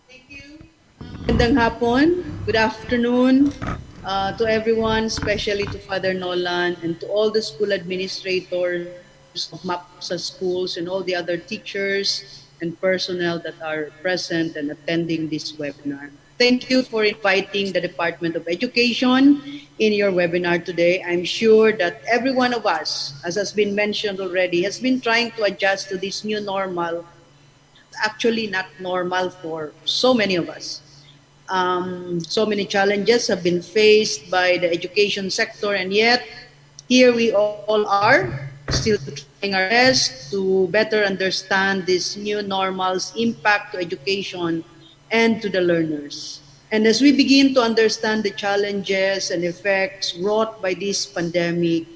Thank you. Magandang hapon, good afternoon to everyone, especially to Father Nolan and to all the school administrators of MAPSA schools and all the other teachers and personnel that are present and attending this webinar. Thank you for inviting the Department of Education in your webinar today. I'm sure that every one of us, as has been mentioned already, has been trying to adjust to this new normal actually not normal for so many of us. So many challenges have been faced by the education sector, and yet here we all are, still trying our best to better understand this new normal's impact to education and to the learners. And as we begin to understand the challenges and effects wrought by this pandemic,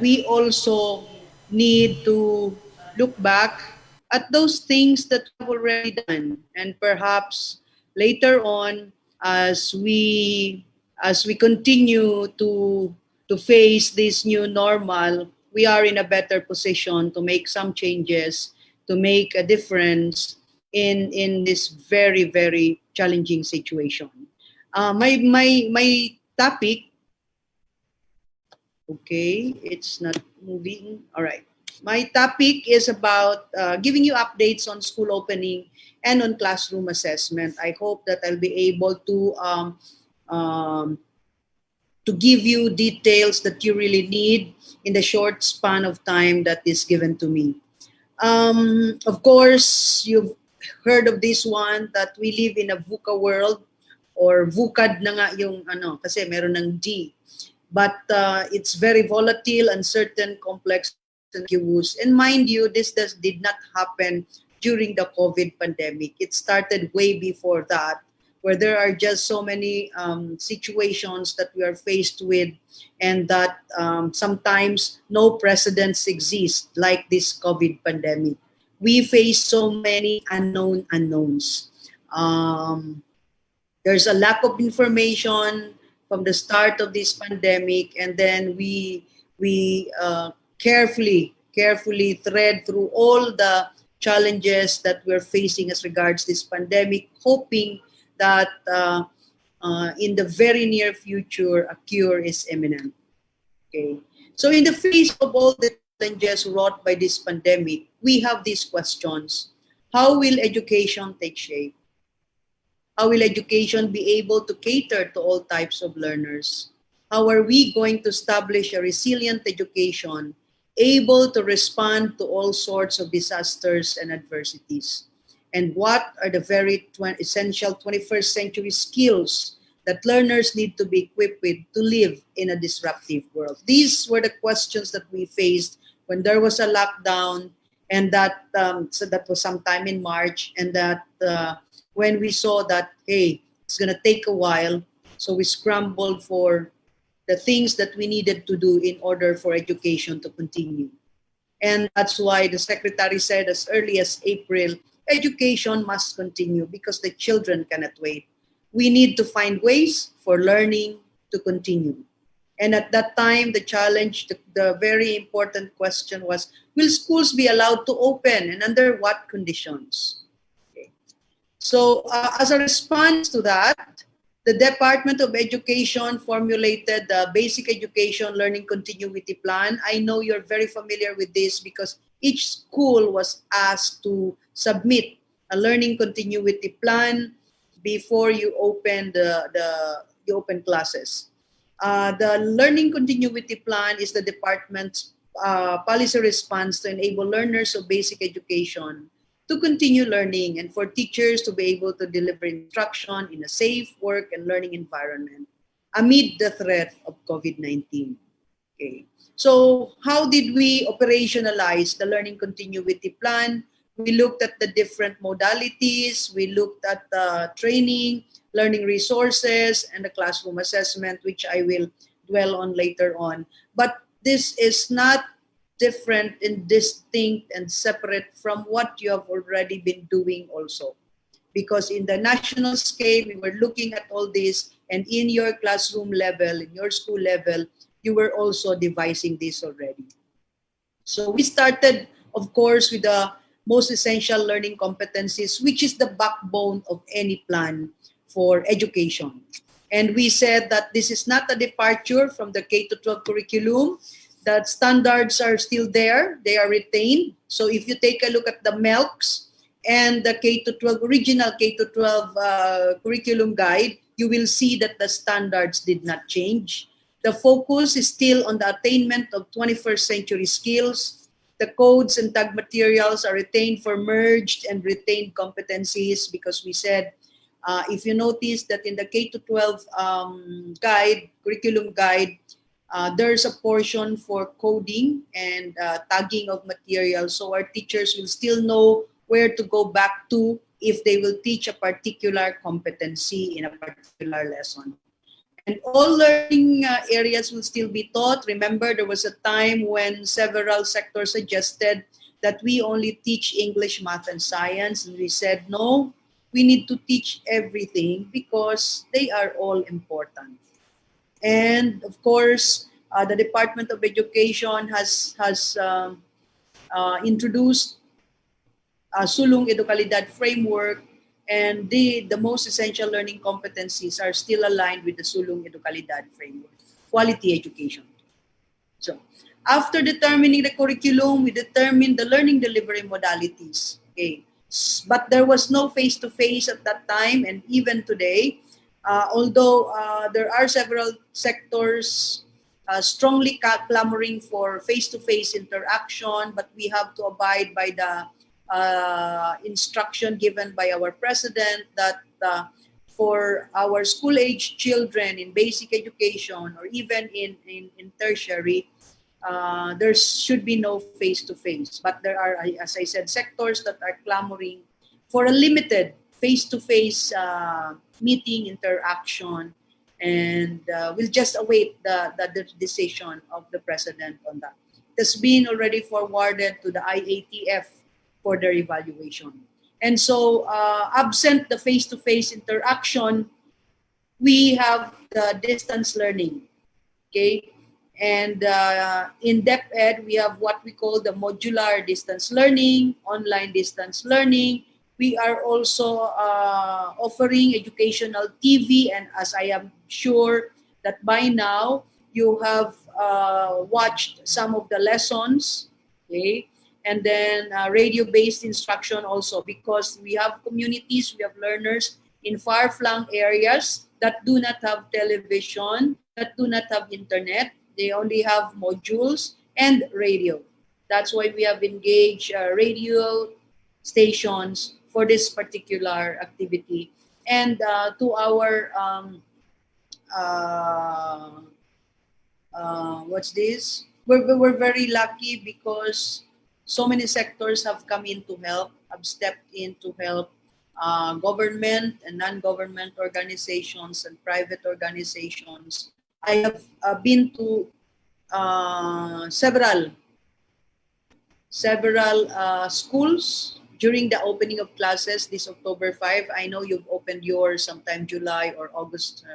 we also need to look back at those things that we have already done, and perhaps later on, as we continue to face this new normal, we are in a better position to make some changes, to make a difference in this very very challenging situation. My topic. Okay, it's not moving. All right. My topic is about giving you updates on school opening and on classroom assessment. I hope that I'll be able um, to give you details that you really need in the short span of time that is given to me. Of course, you've heard of this one that we live in a VUCA world, or VUCAD na nga yung ano, kasi meron ng D. But it's very volatile, uncertain, complex, and ambiguous. And mind you, this did not happen during the COVID pandemic. It started way before that, where there are just so many situations that we are faced with, and that sometimes no precedents exist, like this COVID pandemic. We face so many unknown unknowns. There's a lack of information from the start of this pandemic, and then we carefully thread through all the challenges that we're facing as regards this pandemic, hoping that in the very near future a cure is imminent. Okay, so in the face of all the challenges wrought by this pandemic, we have these questions: how will education take shape? How will education be able to cater to all types of learners? How are we going to establish a resilient education able to respond to all sorts of disasters and adversities? And what are the very essential 21st century skills that learners need to be equipped with to live in a disruptive world? These were the questions that we faced when there was a lockdown, and so that was sometime in March, and that when we saw that, hey, it's going to take a while, so we scrambled for the things that we needed to do in order for education to continue. And that's why the secretary said as early as April, education must continue because the children cannot wait. We need to find ways for learning to continue. And at that time, the challenge, the very important question was, will schools be allowed to open, and under what conditions? So as a response to that, the Department of Education formulated the Basic Education Learning Continuity Plan. I know you're very familiar with this because each school was asked to submit a learning continuity plan before you open you open classes. The Learning Continuity Plan is the department's policy response to enable learners of basic education to continue learning and for teachers to be able to deliver instruction in a safe work and learning environment amid the threat of COVID-19. Okay. So how did we operationalize the learning continuity plan? We looked at the different modalities, we looked at the training, learning resources, and the classroom assessment, which I will dwell on later on. But this is not different and distinct and separate from what you have already been doing also. Because in the national scale, we were looking at all this, and in your classroom level, in your school level, you were also devising this already. So we started, of course, with the most essential learning competencies, which is the backbone of any plan for education. And we said that this is not a departure from the K-12 curriculum, that standards are still there, they are retained. So if you take a look at the MELCs and the K-12, original K-12 curriculum guide, you will see that the standards did not change. The focus is still on the attainment of 21st century skills. The codes and tag materials are retained for merged and retained competencies, because we said, if you notice that in the K-12 guide, curriculum guide, there's a portion for coding and tagging of materials, so our teachers will still know where to go back to if they will teach a particular competency in a particular lesson. And all learning areas will still be taught. Remember, there was a time when several sectors suggested that we only teach English, math, and science. And we said, no, we need to teach everything because they are all important. And of course, the Department of Education has introduced a 𝘎𝘼𝙑𝙀𝙀𝙀𝙁 framework, and the most essential learning competencies are still aligned with the 𝘎𝘼𝙑𝙀𝙀𝙀𝙁 framework, quality education. So after determining the curriculum, we determined the learning delivery modalities. Okay. But there was no face-to-face at that time, and even today, although there are several sectors strongly clamoring for face-to-face interaction, but we have to abide by the instruction given by our president that for our school-age children in basic education or even in tertiary, there should be no face-to-face. But there are, as I said, sectors that are clamoring for a limited face-to-face meeting interaction, and we'll just await the decision of the president on that. It has been already forwarded to the IATF for their evaluation. And so, absent the face-to-face interaction, we have the distance learning, okay? And in DepEd, we have what we call the modular distance learning, online distance learning. We are also offering educational TV, and as I am sure that by now you have watched some of the lessons, okay? And then radio-based instruction also, because we have communities, we have learners in far-flung areas that do not have television, that do not have internet. They only have modules and radio. That's why we have engaged radio stations for this particular activity. And to our, what's this? We're very lucky because so many sectors have come in to help, have stepped in to help government and non-government organizations and private organizations. I have been to several schools during the opening of classes this October 5. I know you've opened yours sometime July or August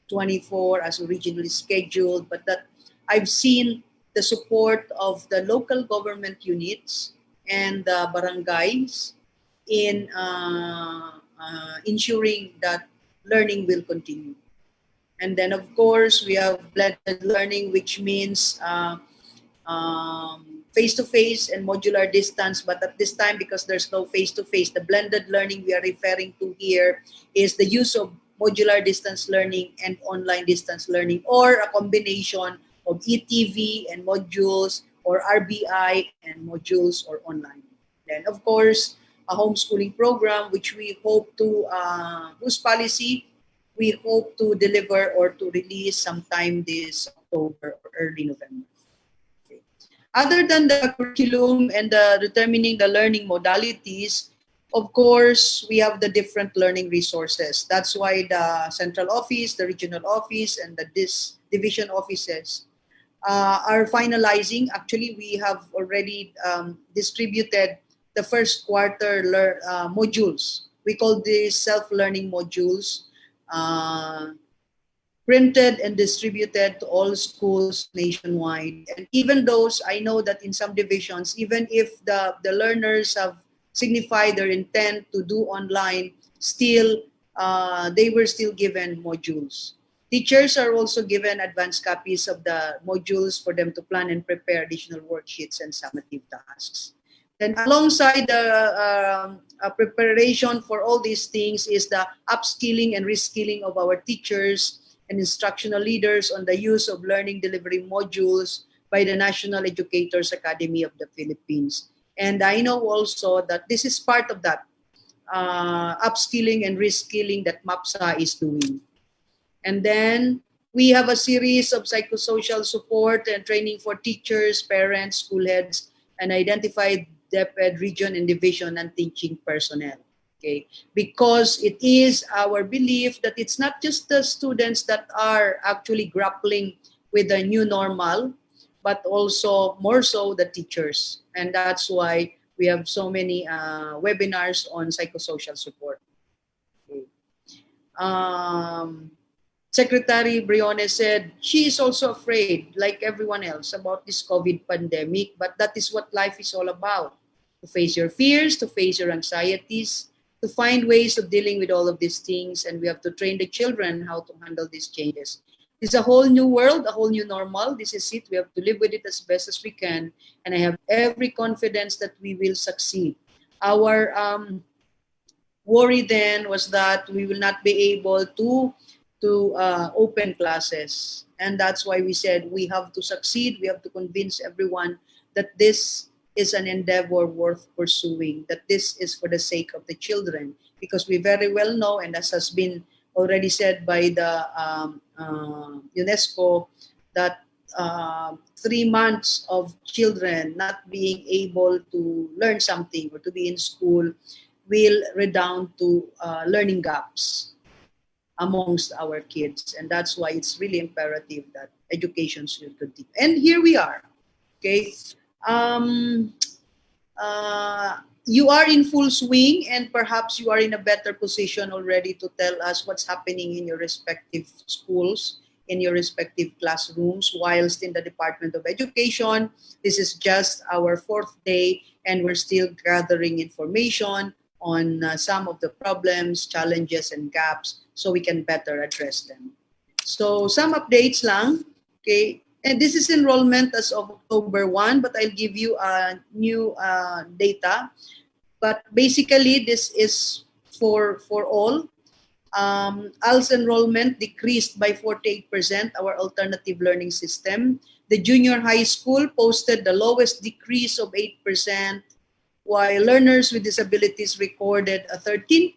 24 as originally scheduled, but that I've seen the support of the local government units and the barangays in ensuring that learning will continue. And then, of course, we have blended learning, which means face-to-face and modular distance. But at this time, because there's no face-to-face, the blended learning we are referring to here is the use of modular distance learning and online distance learning, or a combination of ETV and modules, or RBI and modules, or online. Then, of course, a homeschooling program, which we hope to, whose policy we hope to deliver or to release sometime this October or early November. Okay. Other than the curriculum and determining the learning modalities, of course, we have the different learning resources. That's why the central office, the regional office, and the division offices are finalizing. Actually, we have already distributed the first quarter modules. We call these self-learning modules, printed and distributed to all schools nationwide. And even those, I know that in some divisions, even if the learners have signify their intent to do online, still they were still given modules. Teachers are also given advanced copies of the modules for them to plan and prepare additional worksheets and summative tasks. Then alongside the preparation for all these things is the upskilling and reskilling of our teachers and instructional leaders on the use of learning delivery modules by the National Educators Academy of the Philippines. And I know also that this is part of that upskilling and reskilling that MAPSA is doing. And then we have a series of psychosocial support and training for teachers, parents, school heads, and identified DepEd region and division and teaching personnel. Okay, because it is our belief that it's not just the students that are actually grappling with the new normal, but also more so the teachers. And that's why we have so many webinars on psychosocial support. Okay. Secretary Briones said she is also afraid, like everyone else, about this COVID pandemic, but that is what life is all about. To face your fears, to face your anxieties, to find ways of dealing with all of these things, and we have to train the children how to handle these changes. This is a whole new world, a whole new normal. This is it. We have to live with it as best as we can, and I have every confidence that we will succeed. Our worry then was that we will not be able to open classes, and that's why we said we have to succeed. We have to convince everyone that this is an endeavor worth pursuing, that this is for the sake of the children, because we very well know, and as has been already said by the UNESCO, that 3 months of children not being able to learn something or to be in school will redound to learning gaps amongst our kids. And that's why it's really imperative that education should continue. And here we are, okay? You are in full swing, and perhaps you are in a better position already to tell us what's happening in your respective schools, in your respective classrooms, whilst in the Department of Education. This is just our 4th day, and we're still gathering information on some of the problems, challenges, and gaps so we can better address them. So some updates lang, okay? And this is enrollment as of October 1, but I'll give you new data. But basically, this is for all. ALS enrollment decreased by 48%, our alternative learning system. The junior high school posted the lowest decrease of 8%, while learners with disabilities recorded a 13%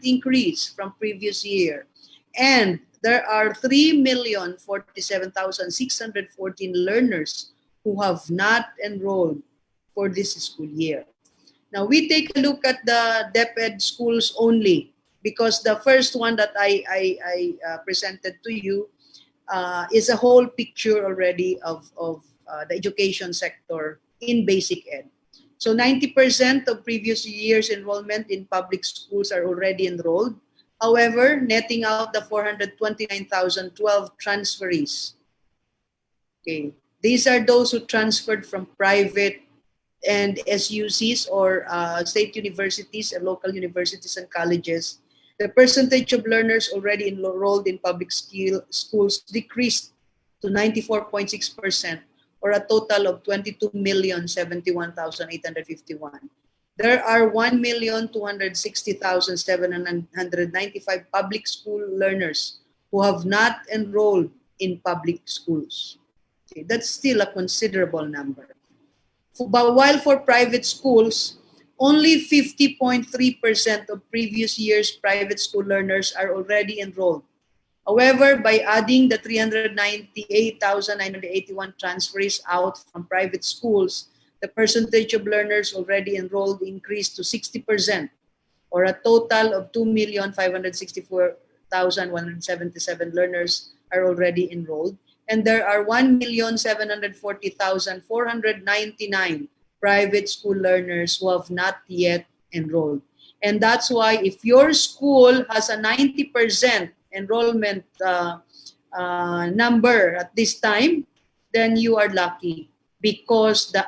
increase from previous year. And there are 3,047,614 learners who have not enrolled for this school year. Now we take a look at the DepEd schools only, because the first one that I presented to you is a whole picture already of the education sector in basic ed. So 90% of previous year's enrollment in public schools are already enrolled. However, netting out the 429,012 transferees. Okay, these are those who transferred from private and SUCs or state universities and local universities and colleges. The percentage of learners already enrolled in public schools decreased to 94.6%, or a total of 22,071,851. There are 1,260,795 public school learners who have not enrolled in public schools. Okay, that's still a considerable number. But while for private schools, only 50.3% of previous year's private school learners are already enrolled. However, by adding the 398,981 transferees out from private schools, the percentage of learners already enrolled increased to 60%, or a total of 2,564,177 learners are already enrolled. And there are 1,740,499 private school learners who have not yet enrolled. And that's why if your school has a 90% enrollment number at this time, then you are lucky, because the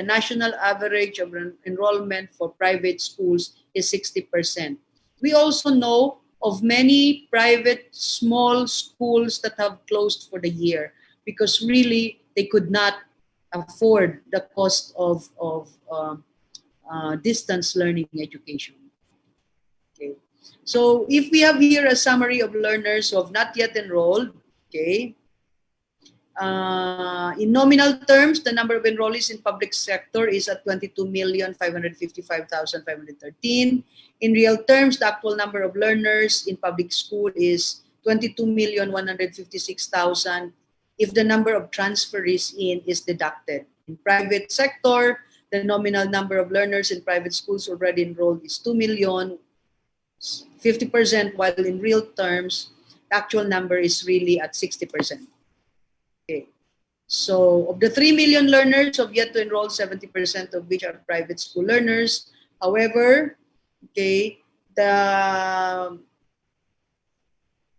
national average of enrollment for private schools is 60%. We also know of many private small schools that have closed for the year because really they could not afford the cost of distance learning education. Okay. So if we have here a summary of learners who have not yet enrolled, okay, in nominal terms, the number of enrollees in public sector is at 22,555,513. In real terms, the actual number of learners in public school is 22,156,000 if the number of transferees in is deducted. In private sector, the nominal number of learners in private schools already enrolled is 2 million, 50%, while in real terms, the actual number is really at 60%. Okay. So of the 3 million learners who have yet to enroll, 70% of which are private school learners. However, okay, the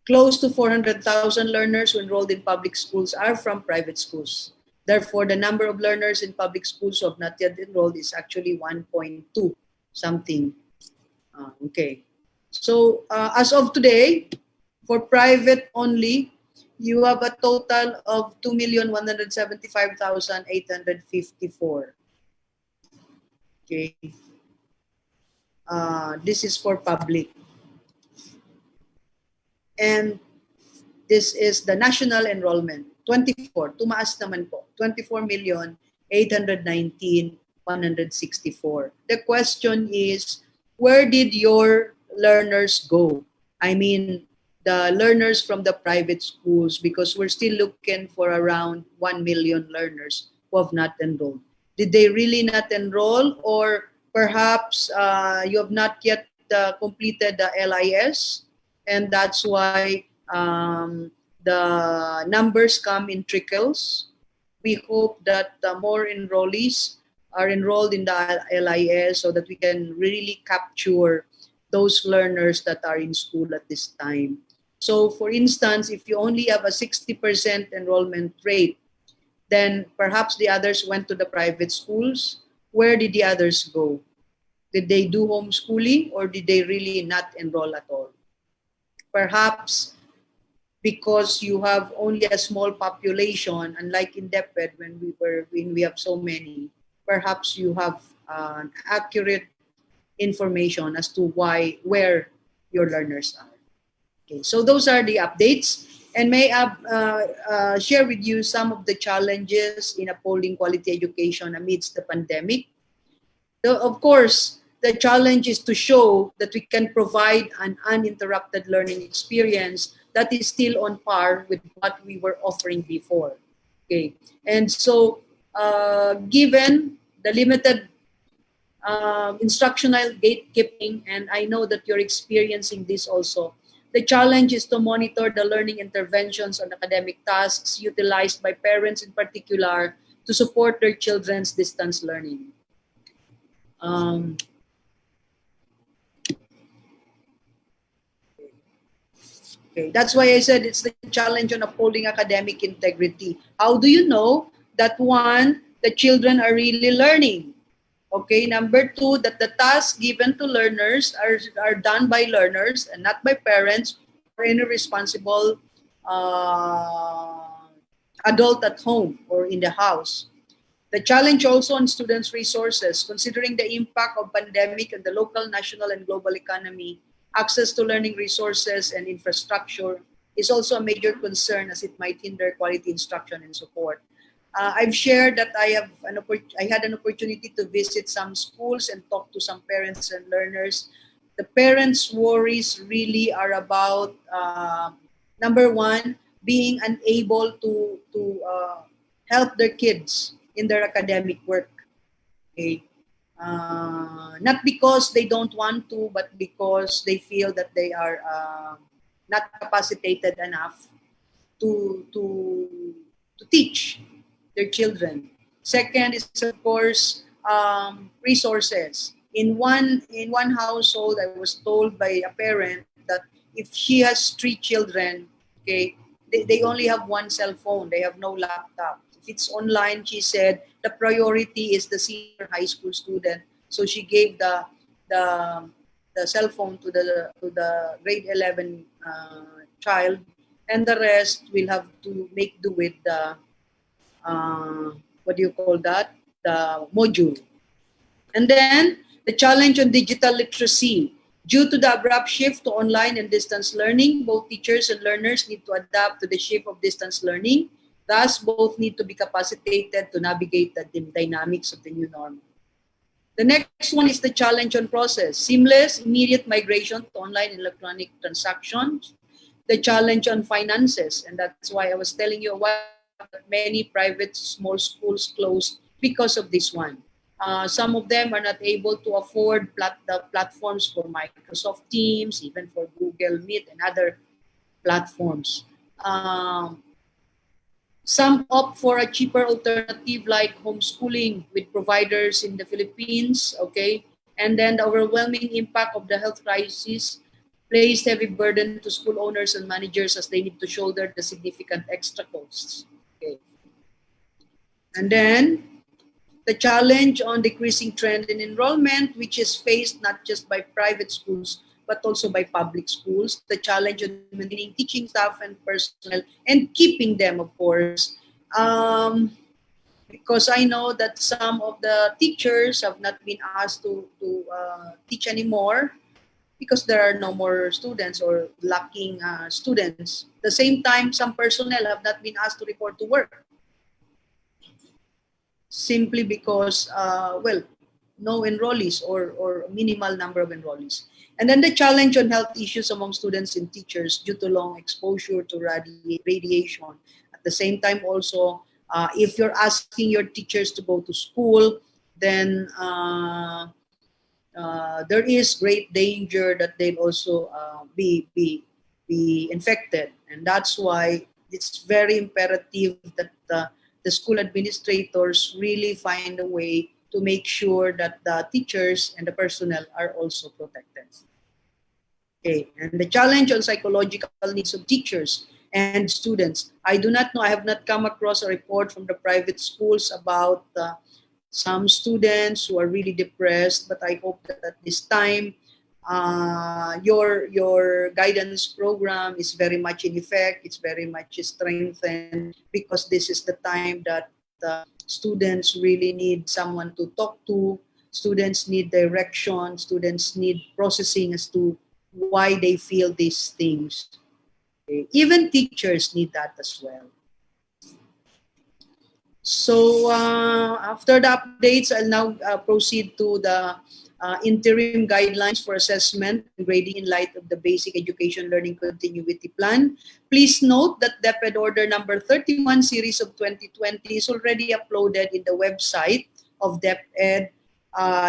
close to 400,000 learners who enrolled in public schools are from private schools. Therefore, the number of learners in public schools who have not yet enrolled is actually 1.2 something. Okay. So as of today, for private only, you have a total of 2,175,854. Okay. This is for public. And this is the national enrollment. 24. Tumaas naman po. 24,819,164. The question is, where did your learners go? I mean, the learners from the private schools, because we're still looking for around 1 million learners who have not enrolled. Did they really not enroll, or perhaps you have not yet completed the LIS, and that's why the numbers come in trickles? We hope that more enrollees are enrolled in the LIS so that we can really capture those learners that are in school at this time. So for instance, if you only have a 60% enrollment rate, then perhaps the others went to the private schools. Where did the others go? Did they do homeschooling, or did they really not enroll at all? Perhaps because you have only a small population, unlike in DepEd when we have so many, perhaps you have accurate information as to where your learners are. Okay, so those are the updates, and may I share with you some of the challenges in upholding quality education amidst the pandemic. Of course, the challenge is to show that we can provide an uninterrupted learning experience that is still on par with what we were offering before. Okay, and so given the limited instructional gatekeeping, and I know that you're experiencing this also, the challenge is to monitor the learning interventions on academic tasks utilized by parents in particular to support their children's distance learning. Okay, that's why I said it's the challenge on upholding academic integrity. How do you know that, one, the children are really learning? Okay, number two, that the tasks given to learners are done by learners and not by parents or any responsible adult at home or in the house. The challenge also on students' resources, considering the impact of pandemic on the local, national, and global economy, access to learning resources and infrastructure is also a major concern as it might hinder quality instruction and support. I've shared that I had an opportunity to visit some schools and talk to some parents and learners. The parents' worries really are about, number one, being unable to help their kids in their academic work. Okay. Not because they don't want to, but because they feel that they are not capacitated enough to teach their children. Second is, of course, resources. In one household, I was told by a parent that if she has 3 children, okay, they only have one cell phone. They have no laptop. if it's online, she said the priority is the senior high school student. So she gave the cell phone to the grade 11 child, and the rest will have to make do with the what do you call that? The module. And then the challenge on digital literacy. Due to the abrupt shift to online and distance learning, both teachers and learners need to adapt to the shift of distance learning. Thus, both need to be capacitated to navigate the dynamics of the new normal. The next one is the challenge on process. Seamless, immediate migration to online electronic transactions. The challenge on finances. And that's why I was telling you why many private small schools closed because of this one. Some of them are not able to afford the platforms for Microsoft Teams, even for Google Meet and other platforms. Some opt for a cheaper alternative like homeschooling with providers in the Philippines, okay? And then the overwhelming impact of the health crisis placed heavy burden to school owners and managers as they need to shoulder the significant extra costs, okay? And then the challenge on decreasing trend in enrollment, which is faced not just by private schools, but also by public schools. The challenge on maintaining teaching staff and personnel and keeping them, of course. Because I know that some of the teachers have not been asked to teach anymore because there are no more students or lacking students. At the same time, some personnel have not been asked to report to work, simply because, well, no enrollees or minimal number of enrollees. And then the challenge on health issues among students and teachers due to long exposure to radiation. At the same time also, if you're asking your teachers to go to school, then there is great danger that they'll also be infected. And that's why it's very imperative that the school administrators really find a way to make sure that the teachers and the personnel are also protected. Okay, and the challenge on psychological needs of teachers and students. I do not know, I have not come across a report from the private schools about some students who are really depressed, but I hope that at this time, your guidance program is very much in effect. It's very much strengthened because this is the time that students really need someone to talk to. Students need direction. Students need processing as to why they feel these things. Okay. Even teachers need that as well. So after the updates, I'll now proceed to the interim guidelines for assessment and grading in light of the Basic Education Learning Continuity Plan. Please note that DepEd Order number 31 series of 2020 is already uploaded in the website of DepEd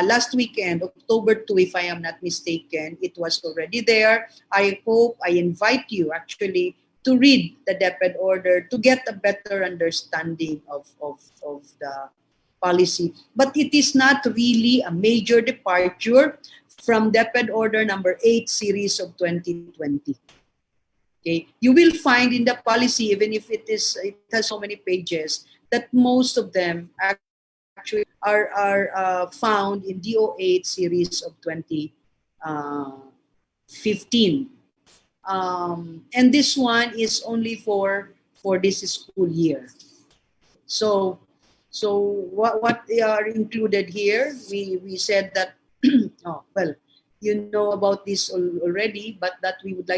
last weekend, October 2, if I am not mistaken. It was already there. I invite you actually to read the DepEd order to get a better understanding of the policy. But it is not really a major departure from DepEd order number 8 series of 2020. Okay, you will find in the policy, even if it has so many pages, that most of them actually are found in DO8 series of 2015. And this one is only for this school year. So what are included here? We said that oh, well, you know about this already, but that I would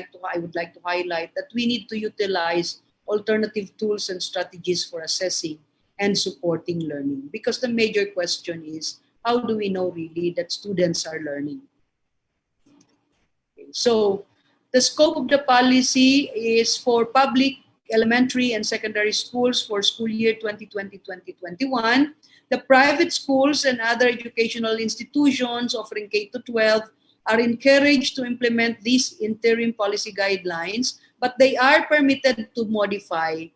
like to highlight that we need to utilize alternative tools and strategies for assessing and supporting learning, because the major question is, how do we know really that students are learning? Okay, so the scope of the policy is for public elementary and secondary schools for school year 2020-2021. The private schools and other educational institutions offering K-12 are encouraged to implement these interim policy guidelines, but they are permitted to modify.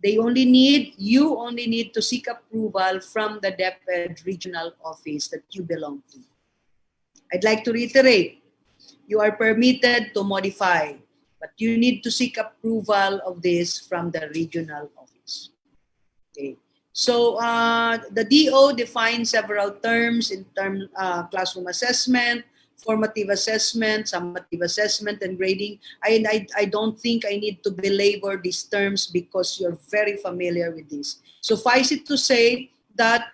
You only need to seek approval from the DepEd regional office that you belong to. I'd like to reiterate, you are permitted to modify, but you need to seek approval of this from the regional office. Okay. So the DO defines several terms in classroom assessment, formative assessment, summative assessment, and grading. I don't think I need to belabor these terms because you're very familiar with this. Suffice it to say that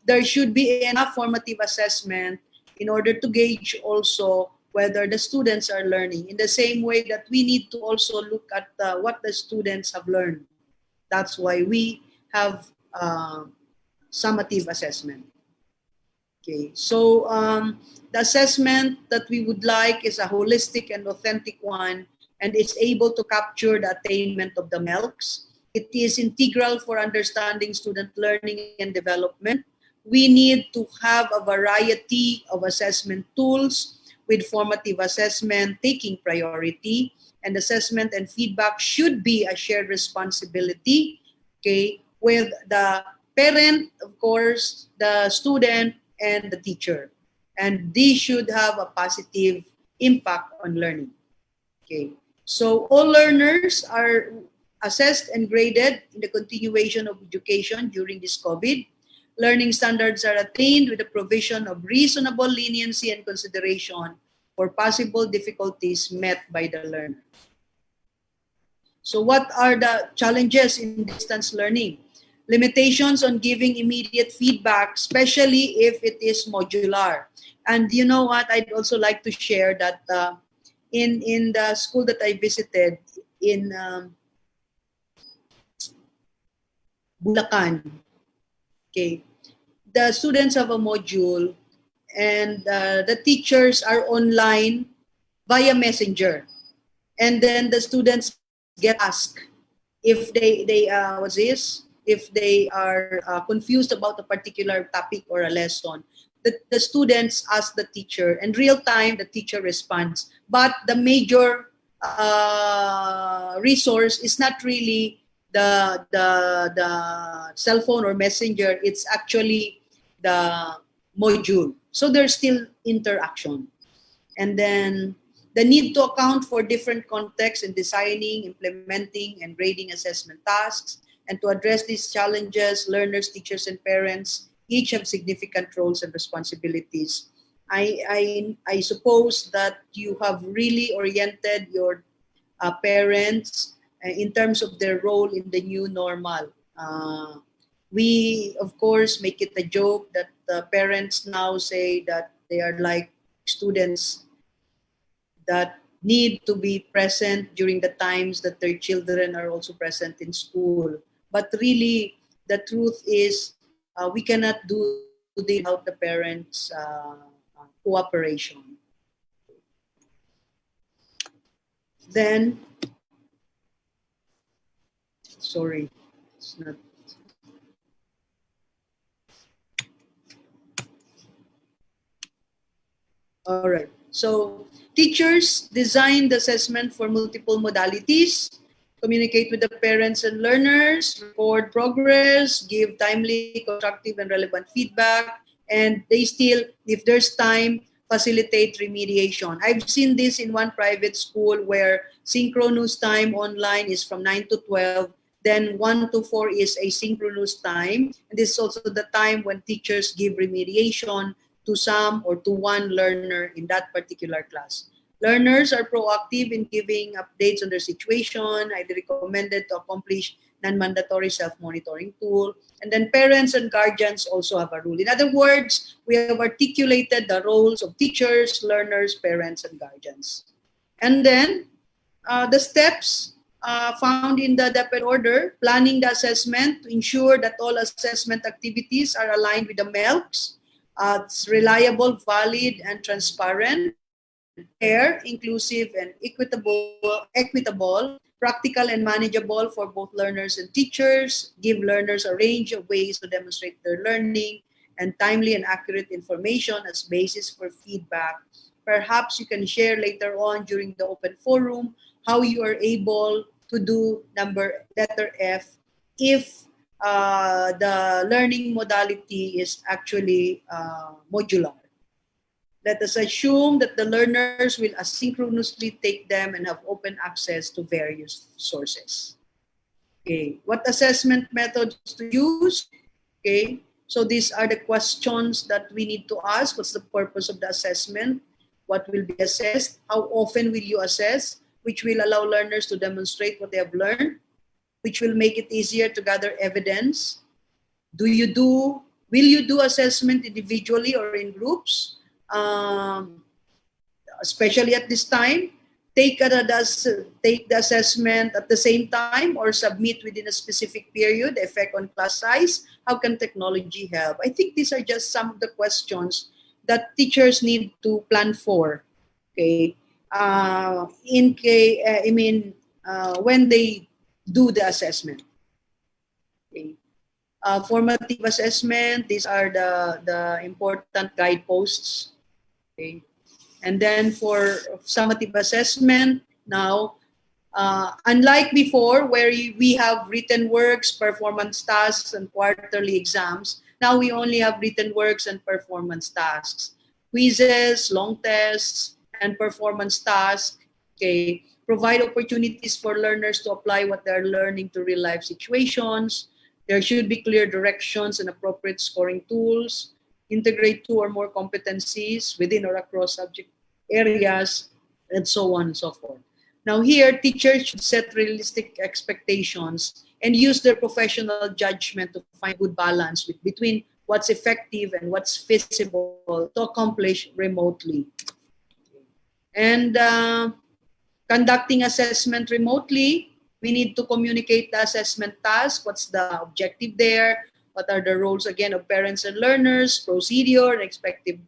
there should be enough formative assessment in order to gauge also whether the students are learning, in the same way that we need to also look at what the students have learned. That's why we have summative assessment. Okay, so the assessment that we would like is a holistic and authentic one, and it's able to capture the attainment of the MELCs. It is integral for understanding student learning and development. We need to have a variety of assessment tools, with formative assessment taking priority, and assessment and feedback should be a shared responsibility, okay, with the parent, of course, the student, and the teacher. And these should have a positive impact on learning. Okay, so all learners are assessed and graded in the continuation of education during this COVID. Learning standards are attained with the provision of reasonable leniency and consideration for possible difficulties met by the learner. So what are the challenges in distance learning? Limitations on giving immediate feedback, especially if it is modular. And you know what, I'd also like to share that in the school that I visited in Bulacan, okay, the students have a module and the teachers are online via messenger, and then the students get asked if if they are confused about a particular topic or a lesson. The students ask the teacher, and real time the teacher responds, but the major resource is not really the cell phone or messenger, it's actually the module. So there's still interaction. And then the need to account for different contexts in designing, implementing, and grading assessment tasks. And to address these challenges, learners, teachers, and parents each have significant roles and responsibilities. I suppose that you have really oriented your parents in terms of their role in the new normal. We, of course, make it a joke that parents now say that they are like students that need to be present during the times that their children are also present in school. But really, the truth is we cannot do this without the parents' cooperation. Then, sorry, it's not. All right. So teachers design the assessment for multiple modalities, communicate with the parents and learners, record progress, give timely, constructive, and relevant feedback, and they still, if there's time, facilitate remediation. I've seen this in one private school where synchronous time online is from 9 to 12, then 1 to 4 is asynchronous time. And this is also the time when teachers give remediation to some or to one learner in that particular class. Learners are proactive in giving updates on their situation, highly recommended to accomplish non-mandatory self-monitoring tool. And then parents and guardians also have a role. In other words, we have articulated the roles of teachers, learners, parents, and guardians. And then the steps found in the DepEd order: planning the assessment to ensure that all assessment activities are aligned with the MELCs. It's reliable, valid, and transparent, fair, inclusive, and equitable, practical and manageable for both learners and teachers, give learners a range of ways to demonstrate their learning, and timely and accurate information as basis for feedback. Perhaps you can share later on during the open forum how you are able to do letter F if the learning modality is actually modular. Let us assume that the learners will asynchronously take them and have open access to various sources. Okay, what assessment methods to use? Okay, so these are the questions that we need to ask. What's the purpose of the assessment? What will be assessed? How often will you assess? Which will allow learners to demonstrate what they have learned, which will make it easier to gather evidence. Will you do assessment individually or in groups? Especially at this time, take the assessment at the same time or submit within a specific period, effect on class size. How can technology help? I think these are just some of the questions that teachers need to plan for. Okay, when they do the assessment. Okay. Formative assessment, these are the important guideposts. Okay. And then for summative assessment, now, unlike before where we have written works, performance tasks, and quarterly exams, now we only have written works and performance tasks. Quizzes, long tests, and performance tasks, okay, provide opportunities for learners to apply what they're learning to real-life situations. There should be clear directions and appropriate scoring tools. Integrate 2 or more competencies within or across subject areas, and so on and so forth. Now here, teachers should set realistic expectations and use their professional judgment to find good balance between what's effective and what's feasible to accomplish remotely. And conducting assessment remotely, we need to communicate the assessment task. What's the objective there? What are the roles, again, of parents and learners, procedure, expected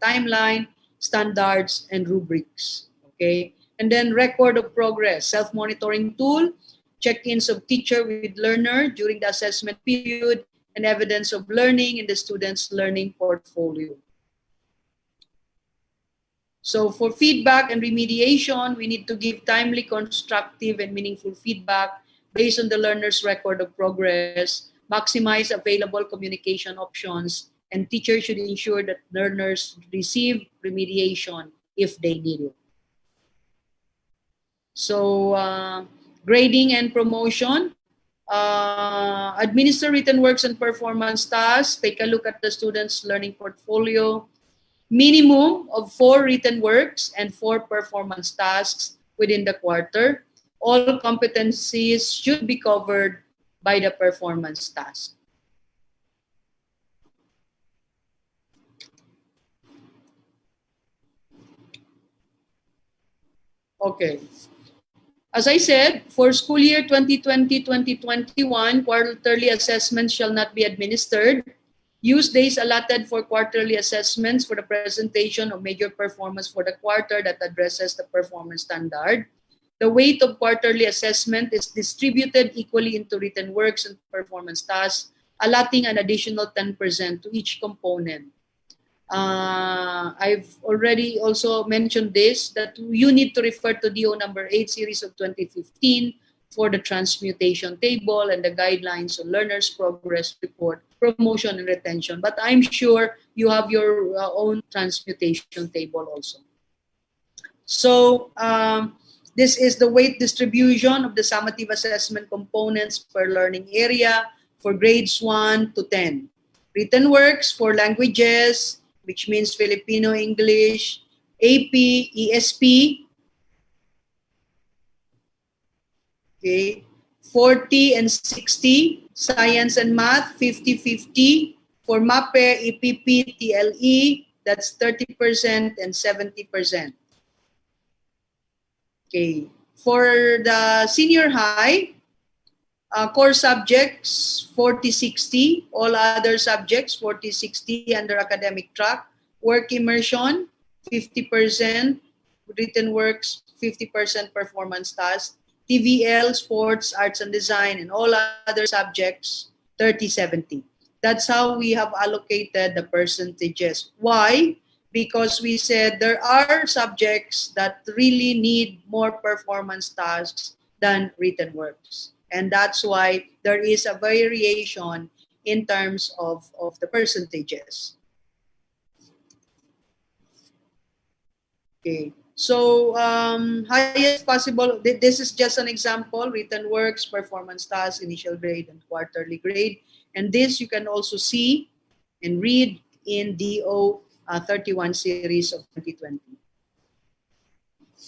timeline, standards, and rubrics. Okay? And then record of progress, self-monitoring tool, check-ins of teacher with learner during the assessment period, and evidence of learning in the student's learning portfolio. So for feedback and remediation, we need to give timely, constructive, and meaningful feedback based on the learner's record of progress, maximize available communication options, and teachers should ensure that learners receive remediation if they need it. So grading and promotion, administer written works and performance tasks, take a look at the student's learning portfolio, minimum of 4 written works and 4 performance tasks within the quarter. All competencies should be covered by the performance task. Okay. As I said, for school year 2020-2021, quarterly assessments shall not be administered. Use days allotted for quarterly assessments for the presentation of major performance for the quarter that addresses the performance standard. The weight of quarterly assessment is distributed equally into written works and performance tasks, allotting an additional 10% to each component. I've already also mentioned this, that you need to refer to DO number 8 series of 2015 for the transmutation table and the guidelines on learners' progress report, promotion and retention. But I'm sure you have your own transmutation table also. So this is the weight distribution of the summative assessment components per learning area for grades 1 to 10. Written works for languages, which means Filipino, English, AP, ESP, okay, 40 and 60, science and math, 50-50, for MAPE, EPP, TLE, that's 30% and 70%. Okay, for the senior high, core subjects 40-60, all other subjects 40-60 under academic track, work immersion 50%, written works 50% performance tasks, TVL, sports, arts and design, and all other subjects 30-70. That's how we have allocated the percentages. Why? Because we said there are subjects that really need more performance tasks than written works. And that's why there is a variation in terms of the percentages. Okay. So highest possible, this is just an example, written works, performance tasks, initial grade, and quarterly grade. And this you can also see and read in DO 31 series of 2020.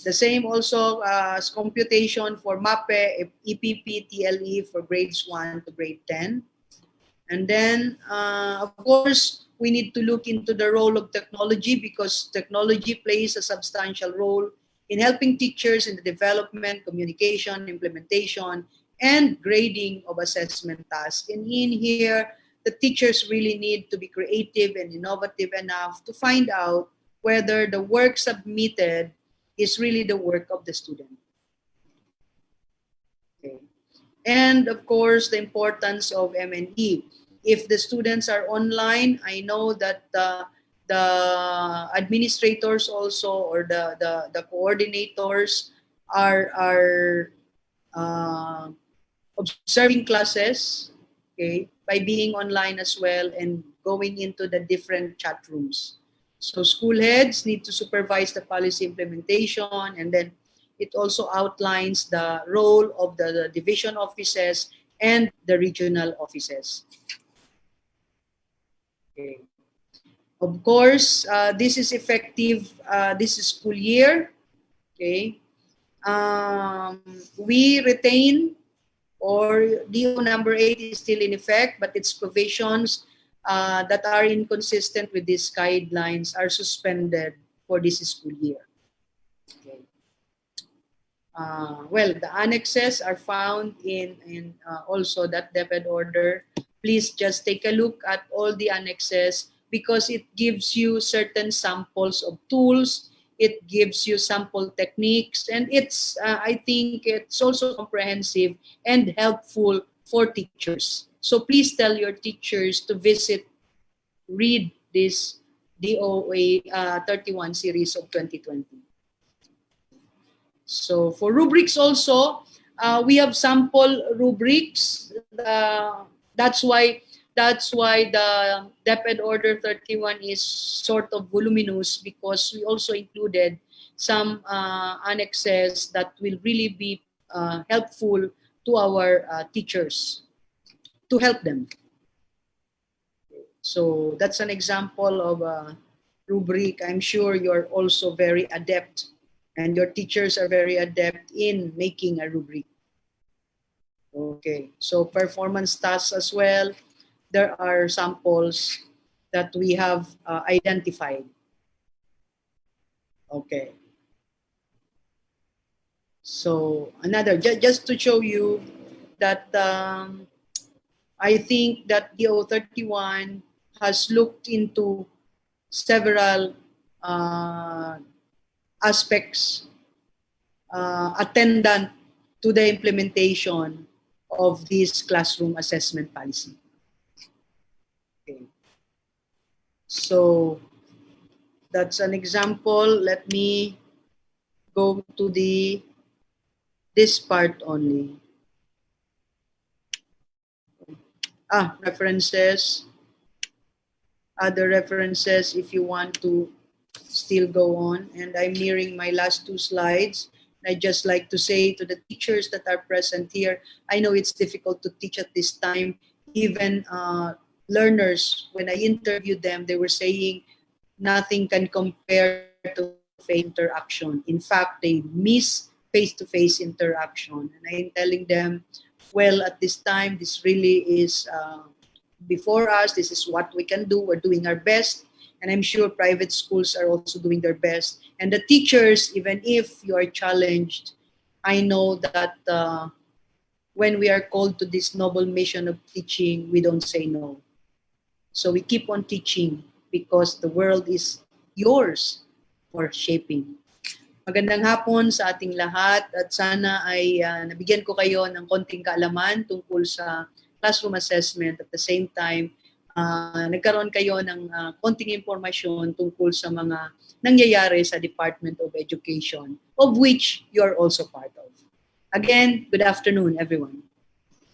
The same also as computation for MAPE, EPP, TLE for grades 1 to grade 10. And then, of course, we need to look into the role of technology, because technology plays a substantial role in helping teachers in the development, communication, implementation, and grading of assessment tasks. And in here, the teachers really need to be creative and innovative enough to find out whether the work submitted is really the work of the student. Okay. And of course, the importance of M&E. If the students are online, I know that the administrators also, or the coordinators are observing classes, okay, by being online as well and going into the different chat rooms. So school heads need to supervise the policy implementation, and then it also outlines the role of the division offices and the regional offices. Okay. Of course, this is effective this school year. Okay. We retain, or DO number 8 is still in effect, but its provisions that are inconsistent with these guidelines are suspended for this school year. Okay. Well, the annexes are found in also that DepEd order. Please just take a look at all the annexes, because it gives you certain samples of tools, it gives you sample techniques, and it's I think it's also comprehensive and helpful for teachers. So please tell your teachers to read this DOA 31 series of 2020. So for rubrics also, we have sample rubrics. That's why the DepEd Order 31 is sort of voluminous, because we also included some annexes that will really be helpful to our teachers, to help them. So that's an example of a rubric. I'm sure you're also very adept, and your teachers are very adept in making a rubric. Okay, so performance tasks as well. There are samples that we have identified. Okay. So another, just to show you that I think that DO 31 has looked into several aspects attendant to the implementation of this classroom assessment policy. Okay. So that's an example. Let me go to this part only. References. Other references if you want to still go on. And I'm nearing my last 2 slides. I'd just like to say to the teachers that are present here, I know it's difficult to teach at this time. Even learners, when I interviewed them, they were saying nothing can compare to face interaction. In fact, they miss face-to-face interaction. And I'm telling them, well, at this time, this really is before us. This is what we can do. We're doing our best. And I'm sure private schools are also doing their best. And the teachers, even if you are challenged, I know that when we are called to this noble mission of teaching, we don't say no. So we keep on teaching, because the world is yours for shaping. Magandang hapon sa ating lahat, at sana ay nabigyan ko kayo ng konting kaalaman tungkol sa classroom assessment. At the same time, nagkaroon kayo ng konting impormasyon tungkol sa mga nangyayari sa Department of Education, of which you are also part of. Again, good afternoon, everyone.